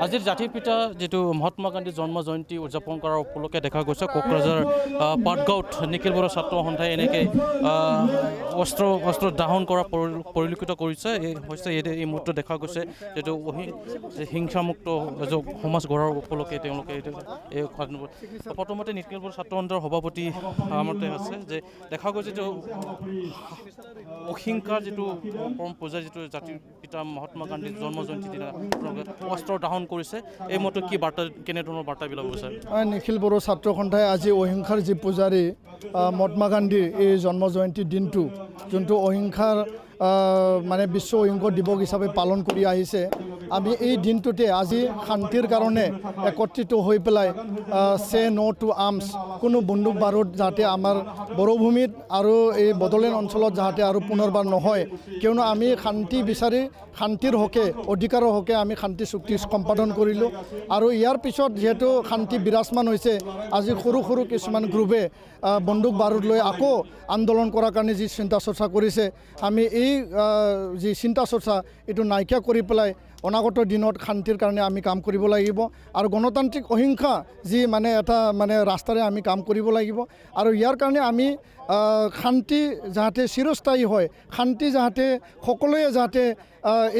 আজিৰ জাতিৰ পিতা যেটো মহাত্মা গান্ধী জন্ম জয়ন্তী উদযাপন কৰাৰ উপলক্ষে দেখা গৈছে কোকৰাঝাৰ পাটগাঁৱত নিখিল বড়ো ছাত্ৰ সন্থাই এনেকৈ অস্ত্ৰ দাহন কৰা পৰিলক্ষিত কৰিছে এই মুহূৰ্তত দেখা গৈছে যেটো হিংসামুক্ত সমাজ গঢ়াৰ উপলক্ষে তেওঁলোকে এই প্ৰথমতে নিখিল বড়ো ছাত্ৰ সন্থাৰ সভাপতি আমাৰতে আছে যে দেখা গৈছে যে অহিংসাৰ যেটো পৰম পূজা যেটো জাতিৰ পিতা মহাত্মা গান্ধীৰ জন্ম জয়ন্তী দিনা অস্ত্ৰ দাহন কৰিছে এই মতে কি বাৰ্তা কেনেধৰণৰ বাৰ্তা বিলাক বিচাৰে নিখিল বড়ো ছাত্ৰ সন্থাই আজি অহিংসাৰ যি পূজাৰী মহাত্মা গান্ধীৰ এই জন্ম জয়ন্তী দিনটো যোনটো অহিংসাৰ মানে বিশ্ব অহিংসা দিৱস হিচাপে পালন কৰি আহিছে আমি এই দিনটোতে আজি শান্তিৰ কাৰণে একত্ৰিত হৈ পেলাই সে নো টু আৰ্মছ কোনো বন্দুক বাৰুদ যাতে আমাৰ বড়োভূমিত আৰু এই বড়োলেণ্ড অঞ্চলত যাতে আৰু পুনৰবাৰ নহয় কিয়নো আমি শান্তি বিচাৰি শান্তিৰ হকে অধিকাৰৰ হকে আমি শান্তি চুক্তি সম্পাদন কৰিলোঁ আৰু ইয়াৰ পিছত যিহেতু শান্তি বিৰাজমান হৈছে আজি সৰু সৰু কিছুমান গ্ৰুপে বন্দুক বাৰুদ লৈ আকৌ আন্দোলন কৰাৰ কাৰণে যি চিন্তা চৰ্চা কৰিছে আমি এই যি চিন্তা চৰ্চা এইটো নাইকিয়া কৰি পেলাই অনাগত দিনত শান্তিৰ কাৰণে আমি কাম কৰিব লাগিব আৰু গণতান্ত্ৰিক অহিংসা যি মানে এটা মানে ৰাস্তাৰে আমি কাম কৰিব লাগিব আৰু ইয়াৰ কাৰণে আমি শান্তি যাতে চিৰস্থায়ী হয় শান্তি যাতে সকলোৱে যাতে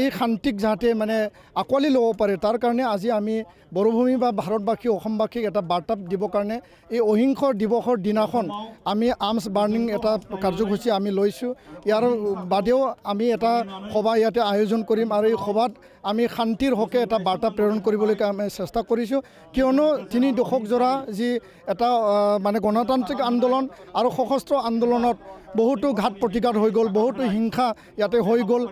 এই শান্তিক যাতে মানে আঁকোৱালি ল'ব পাৰে তাৰ কাৰণে আজি আমি বড়োভূমি বা ভাৰতবাসী অসমবাসীক এটা বাৰ্তা দিবৰ কাৰণে এই অহিংসা দিৱসৰ দিনাখন আমি আৰ্মছ বাৰ্ণিং এটা কাৰ্যসূচী আমি লৈছোঁ ইয়াৰ বাদেও আমি এটা সভা ইয়াতে আয়োজন কৰিম আৰু এই সভাত আমি শান্তিৰ হকে এটা বাৰ্তা প্ৰেৰণ কৰিবলৈ আমি চেষ্টা কৰিছোঁ কিয়নো 3 দশক জোৰা যি এটা মানে গণতান্ত্ৰিক আন্দোলন আৰু সশস্ত্ৰ আন্দোলনত বহুতো ঘাত প্ৰতিঘাত হৈ গ'ল বহুতো হিংসা ইয়াতে হৈ গ'ল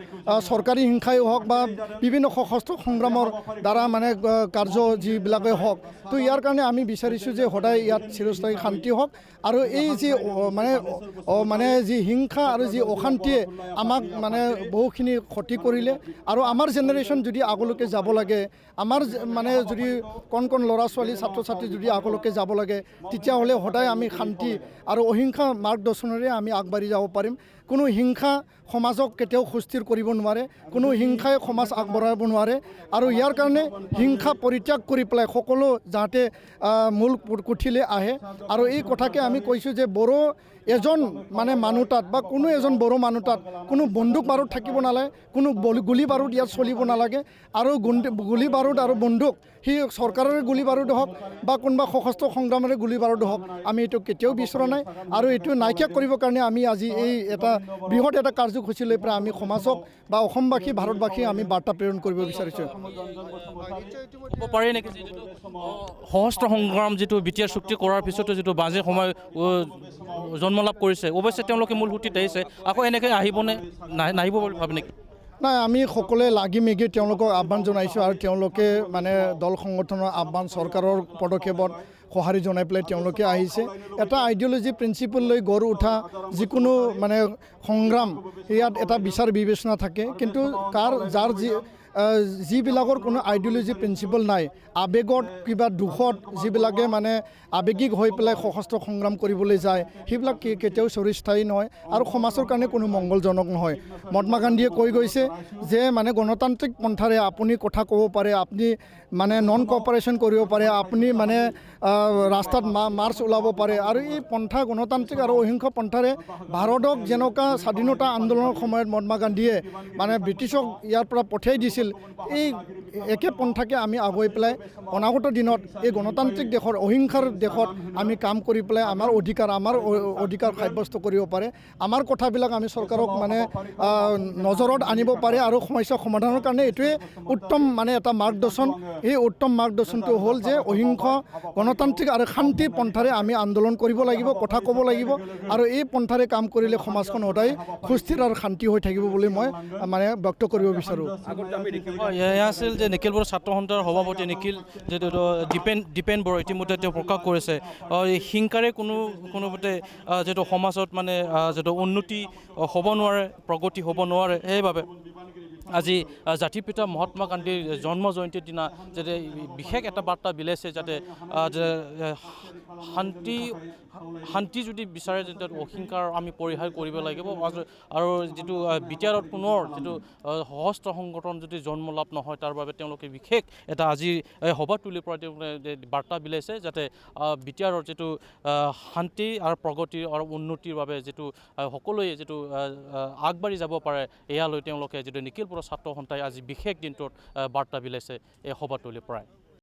চৰকাৰী হিংসাই হওক বা বিভিন্ন সশস্ত্ৰ সংগ্ৰামৰ দ্বাৰা মানে কাৰ্য যিবিলাকে হওক তো ইয়াৰ কাৰণে আমি বিচাৰিছোঁ যে সদায় ইয়াত চিৰস্থায়ী শান্তি হওক আৰু এই যি মানে যি হিংসা আৰু যি অশান্তিয়ে আমাক মানে বহুখিনি ক্ষতি কৰিলে আৰু আমাৰ জেনেৰেশ্যন যদি আগলৈকে যাব লাগে আমাৰ মানে যদি কণ ল'ৰা ছোৱালী ছাত্ৰ ছাত্ৰী যদি আগলৈকে যাব লাগে তেতিয়াহ'লে সদায় আমি শান্তি আৰু অহিংসা মাৰ্গদৰ্শনেৰে আমি আগবাঢ়ি যাব পাৰিম কোনো হিংসা সমাজক কেতিয়াও সুস্থিৰ কৰিব নোৱাৰে কোনো হিংসাই সমাজ আগবঢ়াব নোৱাৰে আৰু ইয়াৰ কাৰণে হিংসা পৰিত্যাগ কৰি পেলাই সকলো যাতে মূল কুঠিলে আহে আৰু এই কথাকে আমি কৈছোঁ যে বড়ো এজন মানে মানুহ তাত বা কোনো এজন বড়ো মানুহ তাত কোনো বন্দুক বাৰুদ থাকিব নালাগে কোনো গুলি বাৰুদ ইয়াত চলিব নালাগে আৰু গুলি বাৰুদ আৰু বন্দুক সি চৰকাৰৰ গুলি বাৰুদ হওক বা কোনোবা সশস্ত্ৰ সংগ্ৰামেৰে গুলি বাৰুদ হওক আমি এইটো কেতিয়াও বিচৰা নাই আৰু এইটো নাইকিয়া কৰিবৰ কাৰণে আমি আজি এই এটা বৃহৎ এটা কাৰ্যসূচী লৈ পেলাই আমি সমাজক বা অসমবাসী ভাৰতবাসী আমি বাৰ্তা প্ৰেৰণ কৰিব বিচাৰিছোঁ পাৰে নেকি সশস্ত্ৰ সংগ্ৰাম যিটো বিটিআৰ চুক্তি কৰাৰ পিছতো যিটো বাজে সময় জন্ম লাভ কৰিছে অৱশ্যে তেওঁলোকে মূল সুঁতিত আহিছে আকৌ এনেকৈ আহিবনে নাহিব বুলি ভাবে নেকি নাই আমি সকলোৱে লাগি মেগি তেওঁলোকক আহ্বান জনাইছোঁ আৰু তেওঁলোকে মানে দল সংগঠনৰ আহ্বান চৰকাৰৰ পদক্ষেপত সঁহাৰি জনাই পেলাই তেওঁলোকে আহিছে এটা আইডিঅ'লজি প্ৰিন্সিপল লৈ গঢ় উঠা যিকোনো মানে সংগ্ৰাম ইয়াত এটা বিচাৰ বিবেচনা থাকে কিন্তু যাৰ যিবিলাকৰ কোনো আইডিঅ'লজি প্ৰিন্সিপল নাই আৱেগত কিবা দুখত যিবিলাকে মানে আৱেগিক হৈ পেলাই সশস্ত্ৰ সংগ্ৰাম কৰিবলৈ যায় সেইবিলাক কেতিয়াও চিৰস্থায়ী নহয় আৰু সমাজৰ কাৰণে কোনো মংগলজনক নহয় মহাত্মা গান্ধীয়ে কৈ গৈছে যে মানে গণতান্ত্ৰিক পন্থাৰে আপুনি কথা ক'ব পাৰে আপুনি মানে নন কপাৰেশ্যন কৰিব পাৰে আপুনি মানে ৰাস্তাত মাৰ্চ ওলাব পাৰে আৰু এই পন্থা গণতান্ত্ৰিক আৰু অহিংসা পন্থাৰে ভাৰতক যেনেকুৱা স্বাধীনতা আন্দোলনৰ সময়ত মহাত্মা গান্ধীয়ে মানে ব্ৰিটিছক ইয়াৰ পৰা পঠিয়াই দিছিল এই একে পন্থাকে আমি আগুৱাই পেলাই অনাগত দিনত এই গণতান্ত্ৰিক দেশৰ অহিংসাৰ দেশত আমি কাম কৰি পেলাই আমাৰ অধিকাৰ সাব্যস্ত কৰিব পাৰে আমাৰ কথাবিলাক আমি চৰকাৰক মানে নজৰত আনিব পাৰে আৰু সমস্যা সমাধানৰ কাৰণে এইটোৱে উত্তম মানে এটা মাৰ্গদৰ্শন এই উত্তম মাৰ্গদৰ্শনটো হ'ল যে অহিংসা গণতান্ত্ৰিক আৰু শান্তিৰ পন্থাৰে আমি আন্দোলন কৰিব লাগিব কথা ক'ব লাগিব আৰু এই পন্থাৰে কাম কৰিলে সমাজখন সদায় সুস্থিৰ আৰু শান্তি হৈ থাকিব বুলি মই মানে ব্যক্ত কৰিব বিচাৰোঁ এয়া আছিল যে নিখিল বড়ো ছাত্ৰ সন্থাৰ সভাপতি নিখিল যিটো দীপেন বড়ো ইতিমধ্যে তেওঁ প্ৰকাশ কৰিছে হিংসাৰে কোনোমতে যিটো সমাজত মানে যিটো উন্নতি হ'ব নোৱাৰে প্ৰগতি হ'ব নোৱাৰে সেইবাবে আজি জাতিৰ পিতা মহাত্মা গান্ধীৰ জন্ম জয়ন্তীৰ দিনা যাতে বিশেষ এটা বাৰ্তা বিলাইছে যাতে শান্তি যদি বিচাৰে তেতিয়া অহিংসাৰ আমি পৰিহাৰ কৰিব লাগিব আৰু যিটো বিটিআৰত পুনৰ যিটো সশস্ত্ৰ সংগঠন যদি জন্ম লাভ নহয় তাৰ বাবে তেওঁলোকে বিশেষ এটা আজি সভাতলীৰ পৰা তেওঁলোকে বাৰ্তা বিলাইছে যাতে বিটিআৰৰ যিটো শান্তি আৰু প্ৰগতি আৰু উন্নতিৰ বাবে যিটো সকলোৱে যিটো আগবাঢ়ি যাব পাৰে এয়ালৈ তেওঁলোকে যিটো নিখিল বড়ো ছাত্ৰ সন্থাই আজি বিশেষ দিনটোত বাৰ্তা বিলাইছে এই সভাতলীৰ পৰাই।